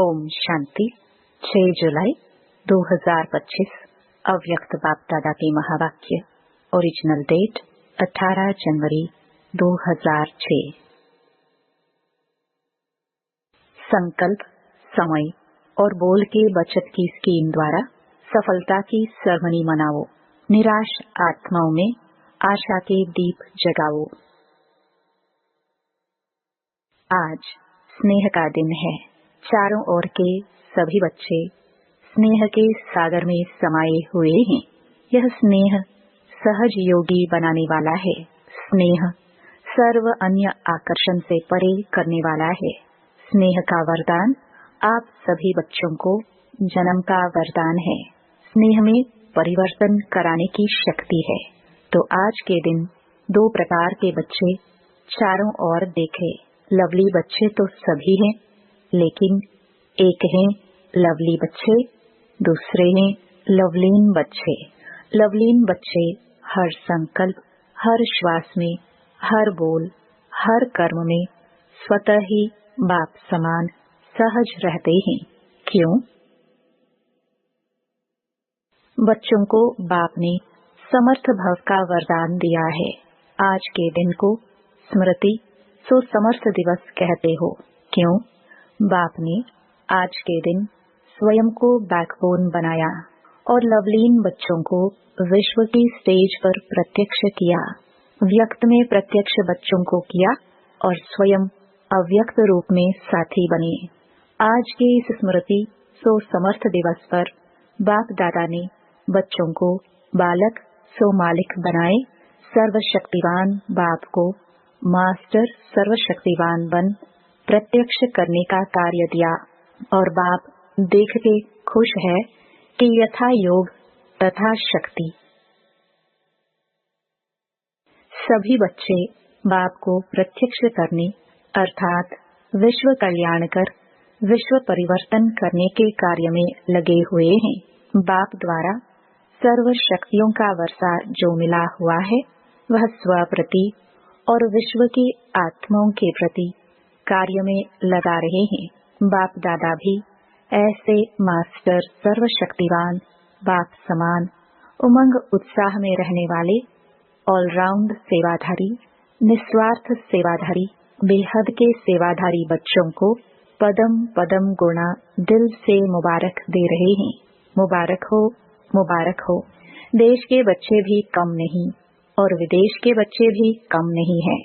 ओम शांति। 6 जुलाई 2025 अव्यक्त बाप दादा के महावाक्य। ओरिजिनल डेट 18 जनवरी 2006। संकल्प, समय और बोल के बचत की स्कीम द्वारा सफलता की सरमनी मनाओ। निराश आत्माओं में आशा के दीप जगाओ। आज स्नेह का दिन है। चारों ओर के सभी बच्चे स्नेह के सागर में समाये हुए हैं। यह स्नेह सहज योगी बनाने वाला है। स्नेह सर्व अन्य आकर्षण से परे करने वाला है। स्नेह का वरदान आप सभी बच्चों को जन्म का वरदान है। स्नेह में परिवर्तन कराने की शक्ति है। तो आज के दिन 2 प्रकार के बच्चे चारों ओर देखे। लवली बच्चे तो सभी हैं, लेकिन एक हैं लवली बच्चे, दूसरे हैं लवलीन बच्चे। लवलीन बच्चे हर संकल्प, हर श्वास में, हर बोल, हर कर्म में स्वतः ही बाप समान सहज रहते हैं। क्यों? बच्चों को बाप ने समर्थ भव का वरदान दिया है। आज के दिन को स्मृति सो समर्थ दिवस कहते हो। क्यों? बाप ने आज के दिन स्वयं को बैकबोन बनाया और लवलीन बच्चों को विश्व की स्टेज पर प्रत्यक्ष किया। व्यक्त में प्रत्यक्ष बच्चों को किया और स्वयं अव्यक्त रूप में साथी बने। आज के इस स्मृति सो समर्थ दिवस पर बाप दादा ने बच्चों को बालक सो मालिक बनाए। सर्वशक्तिवान बाप को मास्टर सर्वशक्तिवान बन प्रत्यक्ष करने का कार्य दिया और बाप देख के खुश है कि यथा योग तथा शक्ति। सभी बच्चे बाप को प्रत्यक्ष करने अर्थात विश्व कल्याण कर विश्व परिवर्तन करने के कार्य में लगे हुए हैं। बाप द्वारा सर्व शक्तियों का वर्षा जो मिला हुआ है वह स्व प्रति और विश्व की आत्माओं के प्रति कार्य में लगा रहे हैं। बाप दादा भी ऐसे मास्टर सर्वशक्तिवान बाप समान उमंग उत्साह में रहने वाले ऑलराउंड सेवाधारी, निस्वार्थ सेवाधारी, बेहद के सेवाधारी बच्चों को पदम पदम गुणा दिल से मुबारक दे रहे हैं। मुबारक हो, मुबारक हो। देश के बच्चे भी कम नहीं और विदेश के बच्चे भी कम नहीं हैं।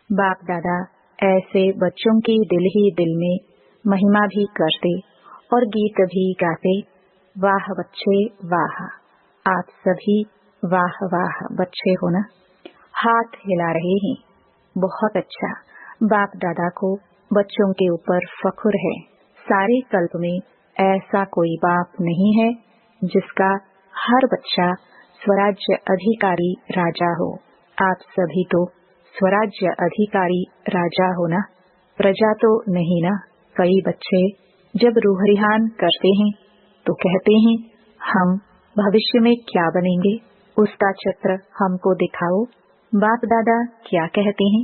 बाप दादा ऐसे बच्चों की दिल ही दिल में महिमा भी करते और गीत भी गाते। वाह बच्चे वाह। आप सभी वाह वाह बच्चे हो ना। हाथ हिला रहे हैं। बहुत अच्छा। बाप दादा को बच्चों के ऊपर फख्र है। सारे कल्प में ऐसा कोई बाप नहीं है जिसका हर बच्चा स्वराज्य अधिकारी राजा हो। आप सभी तो स्वराज्य अधिकारी राजा हो ना। प्रजा तो नहीं ना। कई बच्चे जब रूहरिहान करते हैं तो कहते हैं हम भविष्य में क्या बनेंगे, उसका चित्र हमको दिखाओ। बाप दादा क्या कहते हैं?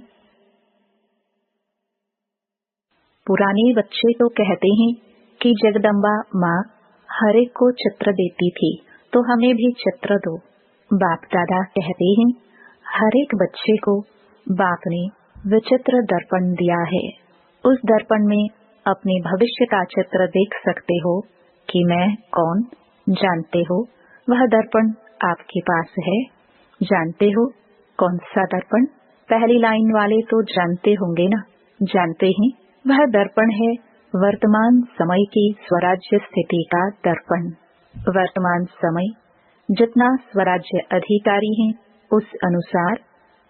पुराने बच्चे तो कहते हैं कि जगदम्बा माँ हर एक को चित्र देती थी तो हमें भी चित्र दो। बाप दादा कहते हैं हर एक बच्चे को बाप ने विचित्र दर्पण दिया है। उस दर्पण में अपने भविष्य का चित्र देख सकते हो कि मैं कौन। जानते हो वह दर्पण आपके पास है। जानते हो कौन सा दर्पण? पहली लाइन वाले तो जानते होंगे ना। जानते हैं वह दर्पण है वर्तमान समय की स्वराज्य स्थिति का दर्पण। वर्तमान समय जितना स्वराज्य अधिकारी हैं उस अनुसार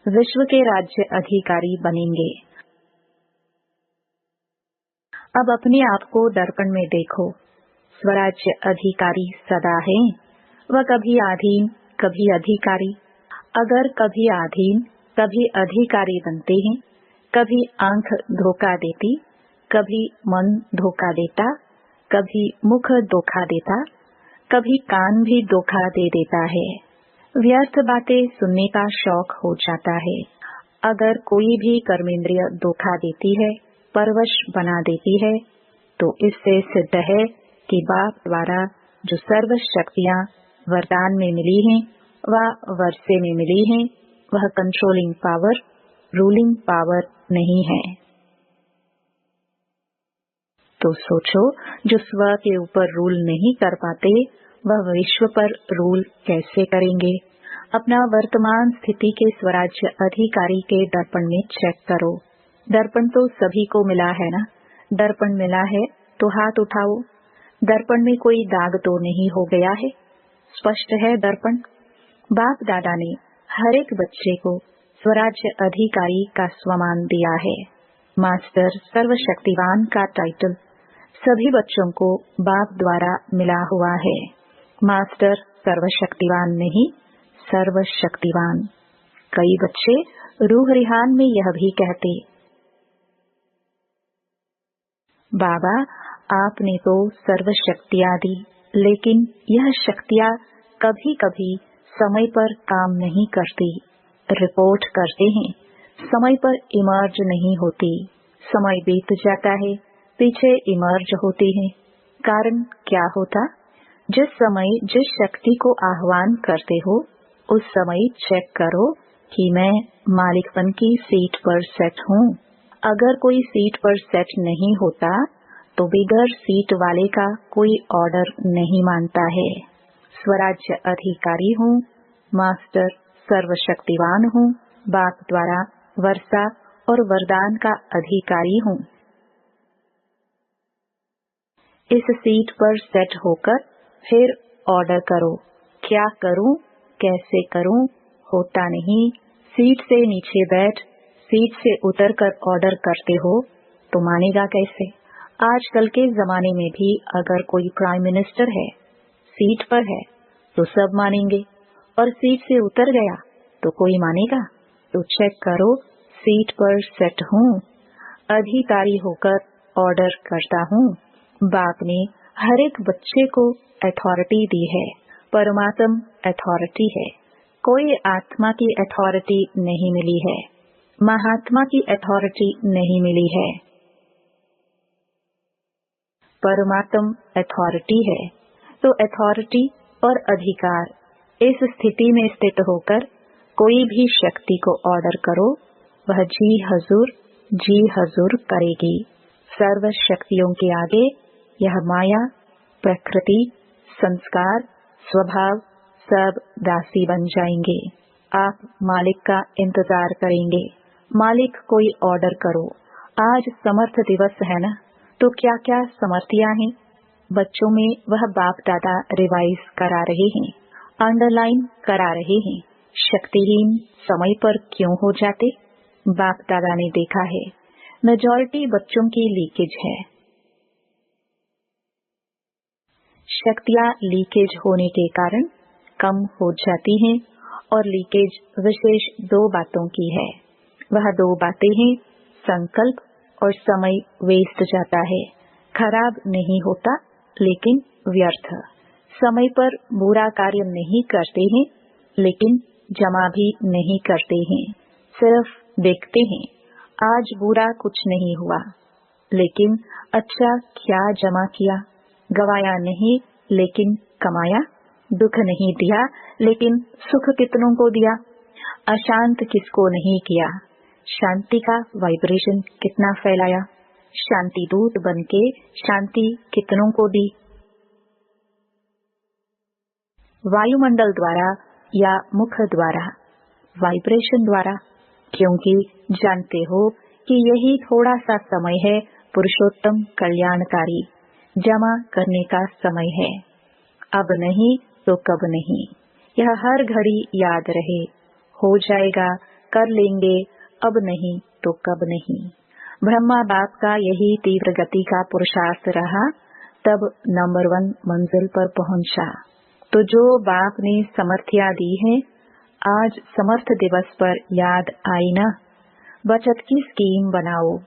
विश्व के राज्य अधिकारी बनेंगे। अब अपने आप को दर्पण में देखो। स्वराज्य अधिकारी सदा है। वह कभी अधीन कभी अधिकारी। अगर कभी अधीन कभी अधिकारी बनते हैं, कभी आंख धोखा देती, कभी मन धोखा देता, कभी मुख धोखा देता, कभी कान भी धोखा दे देता है। व्यर्थ बातें सुनने का शौक हो जाता है। अगर कोई भी कर्मेंद्रिय धोखा देती है परवश बना देती है, तो इससे सिद्ध है कि बाप द्वारा जो सर्व शक्तियाँ वरदान में मिली हैं व वर्षे में मिली हैं, वह कंट्रोलिंग पावर, रूलिंग पावर नहीं है। तो सोचो, जो स्व के ऊपर रूल नहीं कर पाते, वह विश्व पर रूल कैसे करेंगे? अपना वर्तमान स्थिति के स्वराज्य अधिकारी के दर्पण में चेक करो। दर्पण तो सभी को मिला है ना? दर्पण मिला है तो हाथ उठाओ। दर्पण में कोई दाग तो नहीं हो गया है? स्पष्ट है दर्पण। बाप दादा ने हर एक बच्चे को स्वराज्य अधिकारी का स्वमान दिया है। मास्टर सर्वशक्तिवान का टाइटल सभी बच्चों को बाप द्वारा मिला हुआ है। मास्टर सर्वशक्तिवान नहीं, सर्वशक्तिवान। कई बच्चे रूह रिहान में यह भी कहते, बाबा आपने तो सर्व शक्तियाँ दी, लेकिन यह शक्तियाँ कभी कभी समय पर काम नहीं करती। रिपोर्ट करते हैं, समय पर इमर्ज नहीं होती। समय बीत जाता है, पीछे इमर्ज होती है। कारण क्या होता? जिस समय जिस शक्ति को आह्वान करते हो, उस समय चेक करो कि मैं मालिकपन की सीट पर सेट हूँ। अगर कोई सीट पर सेट नहीं होता, तो बिगर सीट वाले का कोई ऑर्डर नहीं मानता है। स्वराज्य अधिकारी हूँ, मास्टर सर्वशक्तिवान हूँ, बाप द्वारा वर्षा और वरदान का अधिकारी हूँ। इस सीट पर सेट होकर फिर ऑर्डर करो। क्या करूं, कैसे करूं, होता नहीं। सीट से नीचे बैठ, सीट से उतरकर ऑर्डर करते हो तो मानेगा कैसे? आजकल के जमाने में भी अगर कोई प्राइम मिनिस्टर है, सीट पर है, तो सब मानेंगे, और सीट से उतर गया तो कोई मानेगा? तो चेक करो, सीट पर सेट हूँ, अधिकारी होकर ऑर्डर करता हूँ। बाप ने हर एक बच्चे को अथॉरिटी दी है। परमात्म अथॉरिटी है। कोई आत्मा की अथॉरिटी नहीं मिली है, महात्मा की अथॉरिटी नहीं मिली है। परमात्म अथॉरिटी है। तो अथॉरिटी और अधिकार, इस स्थिति में स्थित होकर कोई भी शक्ति को ऑर्डर करो, वह जी हजूर करेगी। सर्व शक्तियों के आगे यह माया, प्रकृति, संस्कार, स्वभाव सब दासी बन जाएंगे। आप मालिक का इंतजार करेंगे। मालिक कोई ऑर्डर करो। आज समर्थ दिवस है ना, तो क्या क्या समर्थियां हैं? बच्चों में वह बाप दादा रिवाइज करा रहे हैं, अंडरलाइन करा रहे हैं। शक्तिहीन समय पर क्यों हो जाते? बाप दादा ने देखा है, मेजॉरिटी बच्चों की लीकेज है। शक्तियां लीकेज होने के कारण कम हो जाती हैं, और लीकेज विशेष 2 बातों की है। वह 2 बातें हैं, संकल्प और समय वेस्ट जाता है। खराब नहीं होता, लेकिन व्यर्थ। समय पर बुरा कार्य नहीं करते हैं, लेकिन जमा भी नहीं करते हैं। सिर्फ देखते हैं, आज बुरा कुछ नहीं हुआ, लेकिन अच्छा क्या जमा किया? गवाया नहीं, लेकिन कमाया। दुख नहीं दिया, लेकिन सुख कितनों को दिया? अशांत किसको नहीं किया? शांति का वाइब्रेशन कितना फैलाया? शांति दूत बनके शांति कितनों को दी? वायुमंडल द्वारा या मुख द्वारा? वाइब्रेशन द्वारा। क्योंकि जानते हो कि यही थोड़ा सा समय है पुरुषोत्तम कल्याणकारी जमा करने का समय है। अब नहीं तो कब नहीं, यह हर घड़ी याद रहे। हो जाएगा, कर लेंगे, अब नहीं तो कब नहीं। ब्रह्मा बाप का यही तीव्र गति का पुरुषार्थ रहा, तब नंबर 1 मंजिल पर पहुंचा। तो जो बाप ने समर्थियां दी है, आज समर्थ दिवस पर याद आई ना? बचत की स्कीम बनाओ।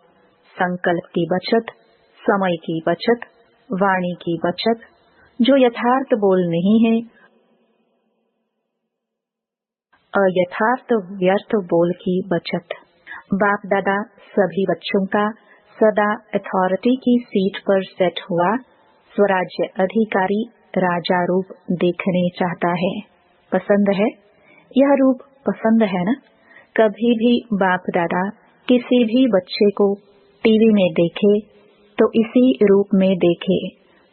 संकल्प की बचत, समय की बचत, वाणी की बचत। जो यथार्थ बोल नहीं है, अयथार्थ व्यर्थ बोल की बचत। बाप दादा सभी बच्चों का सदा अथॉरिटी की सीट पर सेट हुआ स्वराज्य अधिकारी राजा रूप देखने चाहता है। पसंद है? यह रूप पसंद है ना? कभी भी बाप दादा किसी भी बच्चे को टीवी में देखे तो इसी रूप में देखे।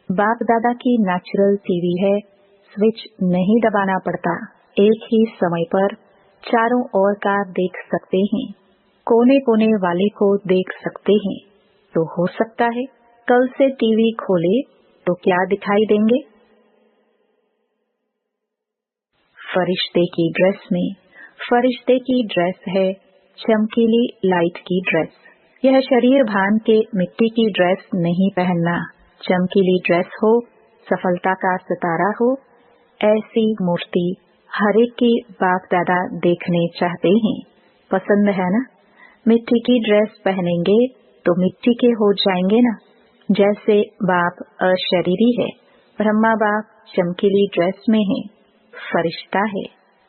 बाप दादा की नेचुरल टीवी है, स्विच नहीं दबाना पड़ता। एक ही समय पर चारों ओर का देख सकते हैं, कोने कोने वाले को देख सकते हैं। तो हो सकता है कल से टीवी खोले तो क्या दिखाई देंगे? फरिश्ते की ड्रेस में। फरिश्ते की ड्रेस है चमकीली लाइट की ड्रेस। यह शरीर भान के मिट्टी की ड्रेस नहीं पहनना। चमकीली ड्रेस हो, सफलता का सितारा हो, ऐसी मूर्ति हर एक की बाप दादा देखने चाहते हैं। पसंद है ना? मिट्टी की ड्रेस पहनेंगे तो मिट्टी के हो जाएंगे ना। जैसे बाप अशरीरी है, ब्रह्मा बाप चमकीली ड्रेस में है, फरिश्ता है,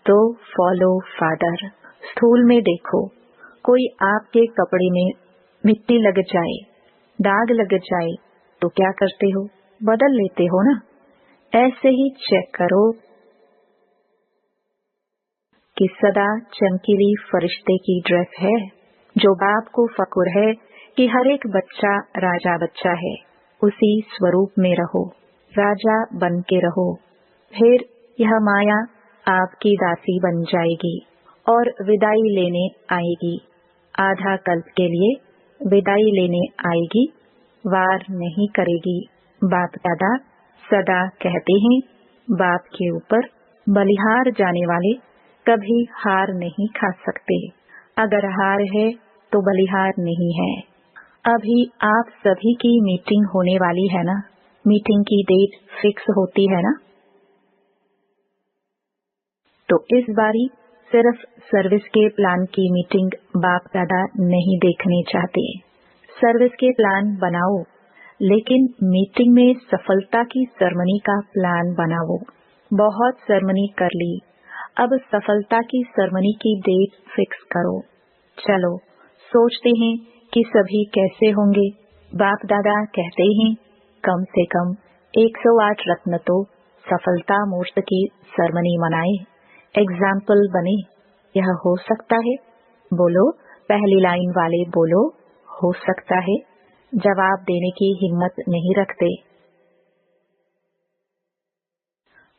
तो फॉलो फादर। स्थूल में देखो, कोई आपके कपड़े में मिट्टी लग जाए, दाग लग जाए तो क्या करते हो? बदल लेते हो ना। ऐसे ही चेक करो कि सदा चमकीली फरिश्ते की ड्रेस है। जो बाप को फक्र है कि हर एक बच्चा राजा बच्चा है, उसी स्वरूप में रहो, राजा बन के रहो। फिर यह माया आपकी दासी बन जाएगी और विदाई लेने आएगी। आधा कल्प के लिए विदाई लेने आएगी, वार नहीं करेगी। बाप दादा सदा कहते हैं, बाप के ऊपर बलिहार जाने वाले कभी हार नहीं खा सकते। अगर हार है तो बलिहार नहीं है। अभी आप सभी की मीटिंग होने वाली है ना? मीटिंग की डेट फिक्स होती है ना? तो इस बारी सिर्फ सर्विस के प्लान की मीटिंग बाप दादा नहीं देखने चाहते। सर्विस के प्लान बनाओ, लेकिन मीटिंग में सफलता की सेरेमनी का प्लान बनाओ। बहुत सेरेमनी कर ली, अब सफलता की सेरेमनी की डेट फिक्स करो। चलो सोचते हैं कि सभी कैसे होंगे। बाप दादा कहते हैं कम से कम 108 रत्न तो सफलता मूर्त की सेरेमनी मनाए, एग्जाम्पल बने। यह हो सकता है? बोलो, पहली लाइन वाले बोलो, हो सकता है। जवाब देने की हिम्मत नहीं रखते।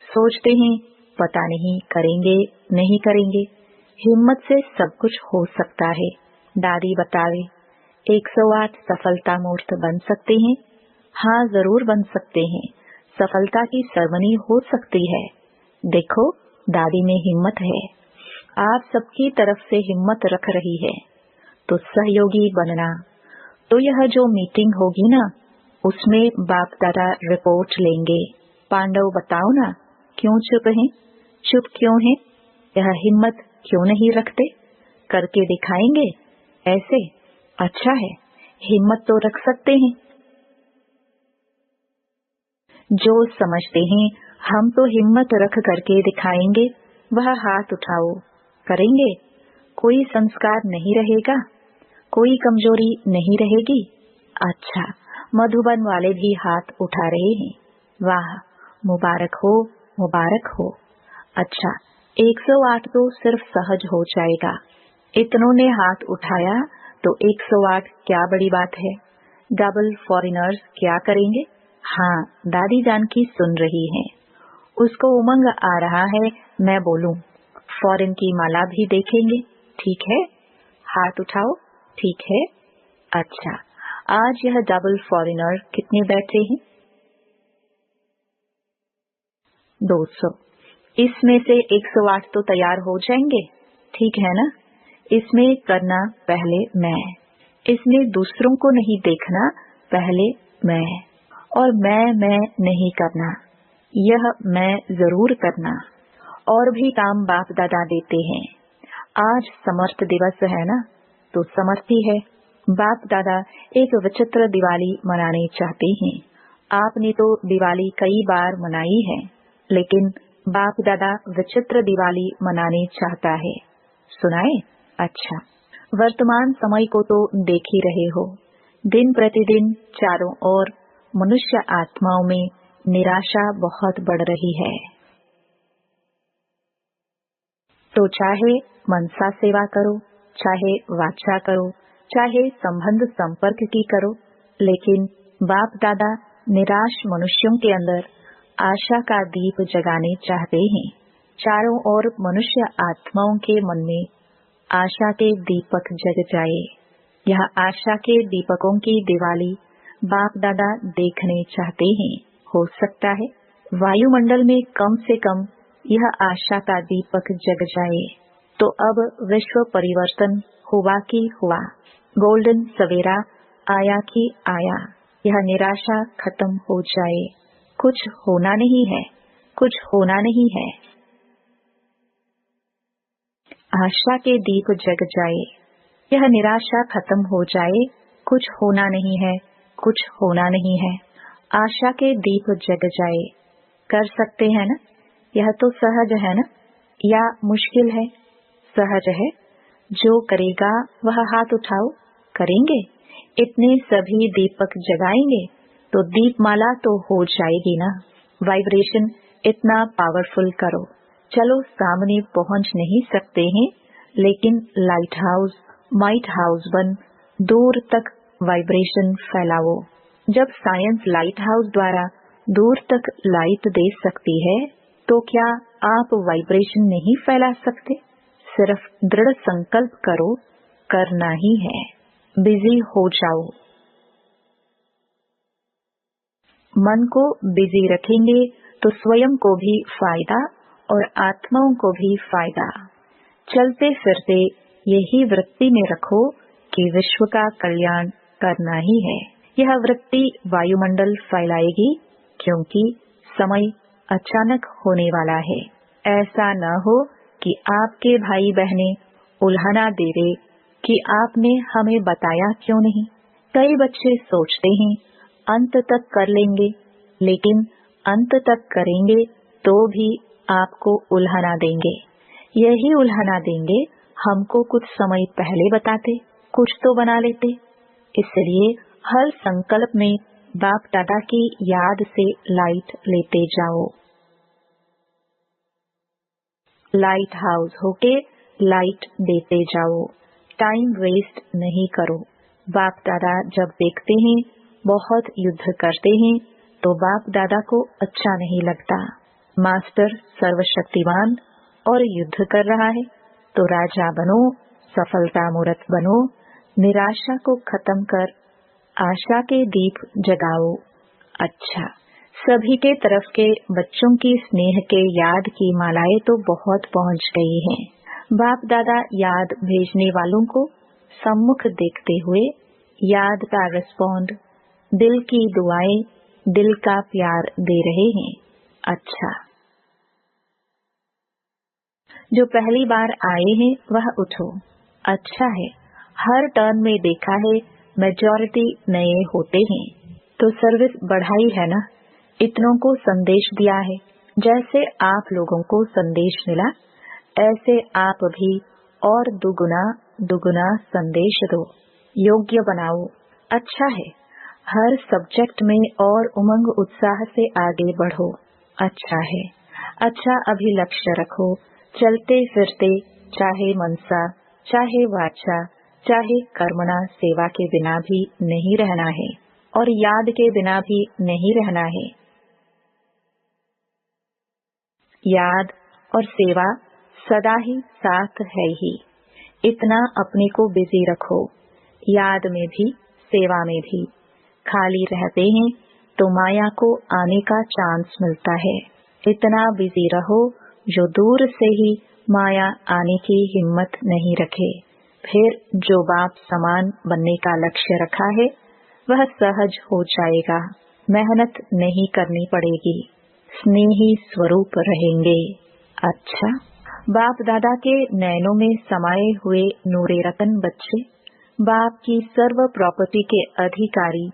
सोचते हैं पता नहीं करेंगे नहीं करेंगे। हिम्मत से सब कुछ हो सकता है। दादी बतावे 108 सफलता मूर्त बन सकते हैं? हाँ, जरूर बन सकते हैं। सफलता की सेरेमनी हो सकती है। देखो, दादी में हिम्मत है। आप सबकी तरफ से हिम्मत रख रही है, तो सहयोगी बनना। तो यह जो मीटिंग होगी ना, उसमें बाप दादा रिपोर्ट लेंगे। पांडव बताओ ना, क्यों चुप हैं? चुप क्यों हैं? यह हिम्मत क्यों नहीं रखते? करके दिखाएंगे ऐसे। अच्छा है, हिम्मत तो रख सकते हैं। जो समझते हैं हम तो हिम्मत रख करके दिखाएंगे, वह हाथ उठाओ। करेंगे? कोई संस्कार नहीं रहेगा, कोई कमजोरी नहीं रहेगी। अच्छा, मधुबन वाले भी हाथ उठा रहे हैं। वाह, मुबारक हो, मुबारक हो। अच्छा, 108 तो सिर्फ सहज हो जाएगा। इतनों ने हाथ उठाया तो 108 क्या बड़ी बात है। डबल फॉरेनर्स क्या करेंगे? हाँ, दादी जान की सुन रही हैं। उसको उमंग आ रहा है, मैं बोलूं। फॉरेन की माला भी देखेंगे, ठीक है? हाथ उठाओ, ठीक है? अच्छा, आज यह डबल फॉरेनर कितने बैठे हैं? 200। इसमें से 108 तो तैयार हो जाएंगे, ठीक है ना? इसमें करना पहले मैं, इसमें दूसरों को नहीं देखना, पहले मैं। और मैं नहीं करना, यह मैं जरूर करना। और भी काम बाप दादा देते हैं। आज समर्थ दिवस है ना, तो समर्थी है। बाप दादा एक विचित्र दिवाली मनाने चाहते हैं। आपने तो दिवाली कई बार मनाई है, लेकिन बाप दादा विचित्र दिवाली मनाने चाहता है। सुनाए? अच्छा, वर्तमान समय को तो देख ही रहे हो। दिन प्रतिदिन चारों ओर मनुष्य आत्माओं में निराशा बहुत बढ़ रही है। तो चाहे मनसा सेवा करो, चाहे वाचा करो, चाहे संबंध संपर्क की करो, लेकिन बाप दादा निराश मनुष्यों के अंदर आशा का दीप जगाने चाहते हैं। चारों ओर मनुष्य आत्माओं के मन में आशा के दीपक जग जाए। यह आशा के दीपकों की दिवाली बाप दादा देखने चाहते हैं। हो सकता है वायुमंडल में कम से कम यह आशा का दीपक जग जाए, तो अब विश्व परिवर्तन हुआ कि हुआ, गोल्डन सवेरा आया कि आया। यह निराशा खत्म हो जाए। कुछ होना नहीं है, कुछ होना नहीं है। आशा के दीप जग जाए, यह निराशा खत्म हो जाए। कुछ होना नहीं है, कुछ होना नहीं है। आशा के दीप जग जाए। कर सकते हैं ना? यह तो सहज है ना? या मुश्किल है? सहज है। जो करेगा वह हाथ उठाओ। करेंगे? इतने सभी दीपक जगाएंगे तो दीपमाला तो हो जाएगी ना। वाइब्रेशन इतना पावरफुल करो। चलो सामने पहुंच नहीं सकते हैं, लेकिन लाइट हाउस माइट हाउस बन दूर तक वाइब्रेशन फैलाओ। जब साइंस लाइट हाउस द्वारा दूर तक लाइट दे सकती है, तो क्या आप वाइब्रेशन नहीं फैला सकते? सिर्फ दृढ़ संकल्प करो, करना ही है। बिजी हो जाओ। मन को बिजी रखेंगे तो स्वयं को भी फायदा और आत्माओं को भी फायदा। चलते फिरते यही वृत्ति में रखो कि विश्व का कल्याण करना ही है। यह वृत्ति वायुमंडल फैलाएगी, क्योंकि समय अचानक होने वाला है। ऐसा न हो कि आपके भाई बहनें उल्हाना दे दे कि आपने हमें बताया क्यों नहीं। कई बच्चे सोचते हैं अंत तक कर लेंगे, लेकिन अंत तक करेंगे तो भी आपको उल्हाना देंगे। यही उल्हाना देंगे, हमको कुछ समय पहले बताते, कुछ तो बना लेते। इसलिए हर संकल्प में बाप दादा की याद से लाइट लेते जाओ। लाइट हाउस होके लाइट देते जाओ। टाइम वेस्ट नहीं करो। बाप दादा जब देखते हैं बहुत युद्ध करते हैं, तो बाप दादा को अच्छा नहीं लगता। मास्टर सर्वशक्तिमान और युद्ध कर रहा है, तो राजा बनो, सफलता मूर्त बनो। निराशा को खत्म कर आशा के दीप जगाओ। अच्छा, सभी के तरफ के बच्चों की स्नेह के याद की मालाएं तो बहुत पहुंच गई हैं। बाप दादा याद भेजने वालों को सम्मुख देखते हुए याद का रिस्पॉन्ड, दिल की दुआएं, दिल का प्यार दे रहे हैं। अच्छा, जो पहली बार आए हैं वह उठो। अच्छा है, हर टर्न में देखा है मेजॉरिटी नए होते हैं, तो सर्विस बढ़ाई है ना। इतनों को संदेश दिया है। जैसे आप लोगों को संदेश मिला, ऐसे आप भी और दुगुना दुगुना संदेश दो। योग्य बनाओ। अच्छा है, हर सब्जेक्ट में और उमंग उत्साह से आगे बढ़ो। अच्छा है। अच्छा, अभी लक्ष्य रखो। चलते फिरते चाहे मनसा, चाहे वाचा, चाहे कर्मणा सेवा के बिना भी नहीं रहना है, और याद के बिना भी नहीं रहना है। याद और सेवा सदा ही साथ है ही। इतना अपने को बिजी रखो, याद में भी सेवा में भी। खाली रहते हैं तो माया को आने का चांस मिलता है। इतना बिजी रहो जो दूर से ही माया आने की हिम्मत नहीं रखे। फिर जो बाप समान बनने का लक्ष्य रखा है वह सहज हो जाएगा। मेहनत नहीं करनी पड़ेगी, स्नेही स्वरूप रहेंगे। अच्छा, बाप दादा के नैनों में समाये हुए नूरे रतन बच्चे, बाप की सर्व प्रॉपर्टी के अधिकारी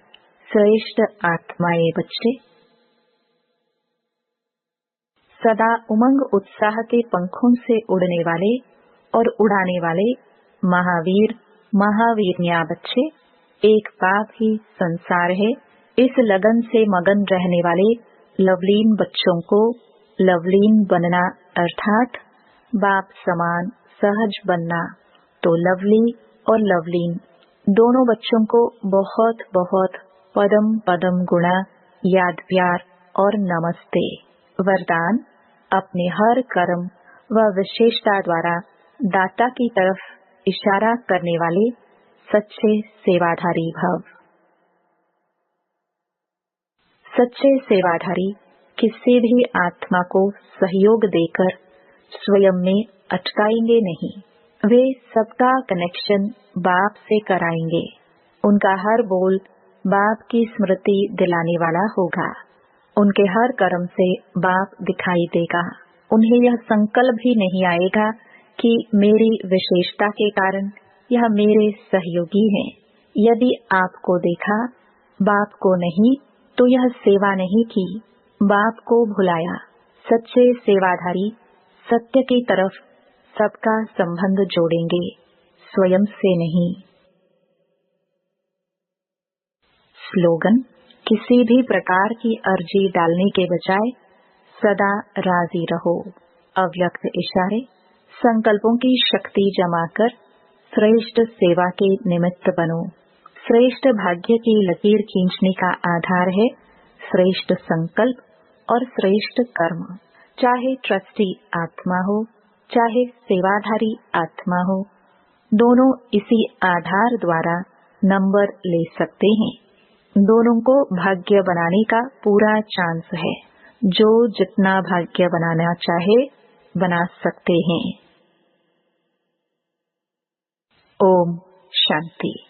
श्रेष्ठ आत्माएं बच्चे, सदा उमंग उत्साह के पंखों से उड़ने वाले और उड़ाने वाले महावीर महावीरनिया बच्चे, एक बाप ही संसार है। इस लगन से मगन रहने वाले लवलीन बच्चों को लवलीन बनना अर्थात बाप समान सहज बनना, तो लवली और लवलीन दोनों बच्चों को बहुत बहुत पदम पदम गुणा याद प्यार और नमस्ते। वरदान, अपने हर कर्म व विशेषता द्वारा दाता की तरफ इशारा करने वाले सच्चे सेवाधारी भव। सच्चे सेवाधारी किसी भी आत्मा को सहयोग देकर स्वयं में अटकाएंगे नहीं। वे सबका कनेक्शन बाप से कराएंगे। उनका हर बोल बाप की स्मृति दिलाने वाला होगा। उनके हर कर्म से बाप दिखाई देगा। उन्हें यह संकल्प भी नहीं आएगा कि मेरी विशेषता के कारण यह मेरे सहयोगी हैं। यदि आपको देखा, बाप को नहीं, तो यह सेवा नहीं की, बाप को भुलाया। सच्चे सेवाधारी सत्य की तरफ सबका संबंध जोड़ेंगे, स्वयं से नहीं। स्लोगन, किसी भी प्रकार की अर्जी डालने के बजाय सदा राजी रहो। अव्यक्त इशारे, संकल्पों की शक्ति जमा कर श्रेष्ठ सेवा के निमित्त बनो। श्रेष्ठ भाग्य की लकीर खींचने का आधार है श्रेष्ठ संकल्प और श्रेष्ठ कर्म। चाहे ट्रस्टी आत्मा हो, चाहे सेवाधारी आत्मा हो, दोनों इसी आधार द्वारा नंबर ले सकते हैं। दोनों को भाग्य बनाने का पूरा चांस है। जो जितना भाग्य बनाना चाहे बना सकते हैं। ओम शांति।